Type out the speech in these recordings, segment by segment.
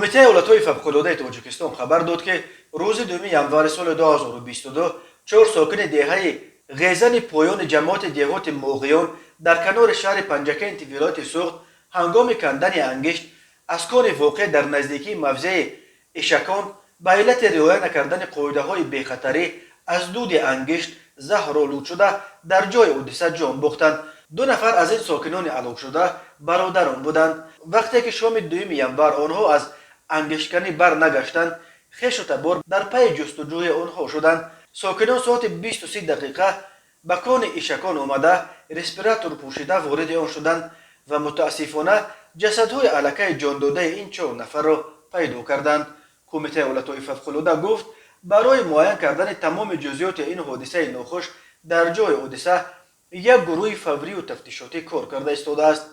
کمیته اولتای فوق‌العاده تاجیکستان خبر داد که روز 2 ژانویه سال 2022 4 ساکن دهه غیزن پایان جماعت دیهات موغیان در کنار شهر پنجکن ولایت سوخت هنگام کندن انگشت از کار واقع در نزدیکی موضع اشکان به علت رعایت نکردن قاعده‌های بی‌خطری از دود انگشت زهرآلود شده در جای حادثه جان باختند. 2 نفر از این ساکنان هلاک شده برادران بودند. وقتی که شام 2 ژانویه آنها از انگشتکنی بر نگشتند، خویش و تبار در پی جستجوی آنها شدند. ساکنان ساعت 23 دقیقه به کان اشکان آمده رسپیراتور پوشیده وارد آن شدند و متاسفانه جسدهای الکه جان داده این 4 نفر را پیدا کردند. کمیته اولتای فوق‌العاده گفت برای معاین کردن تمام جزئیات این حادثه ناخوش در جای حادثه یک گروه فوری و تفتیشاتی کار کرده ایستاده است.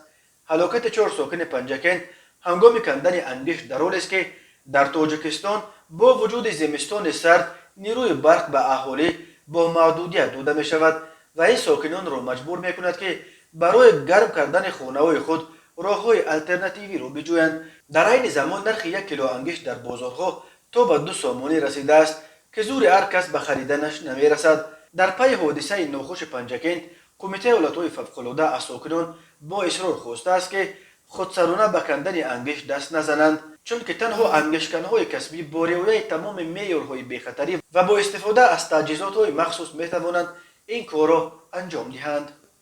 هلاکت 4 ساکن پنجکن هنگام کندن انگشت در حالی است که در تاجیکستان با وجود زمستان سرد نیروی برق به اهالی با محدودیت داده می شود و این ساکنان را مجبور می کند که برای گرم کردن خانه‌های خود راه‌های الترناتیوی را بجویند. در این زمان نرخ 1 کیلو انگشت در بازارها تا به 2 سامانی رسیده است که زور هر کس به خریدنش نمی رسد. در پی حادثه ناخوش پنجکن کمیته اولتای فوق‌العاده از ساکنان با اصرار خواسته است که خودسرانه به کندن انگشت دست نزنند، چون که تنها انگشتکن‌های کسبی با رعایت تمام معیارهای بی‌خطری و با استفاده از تجهیزات‌های مخصوص می توانند این کار را انجام دهند.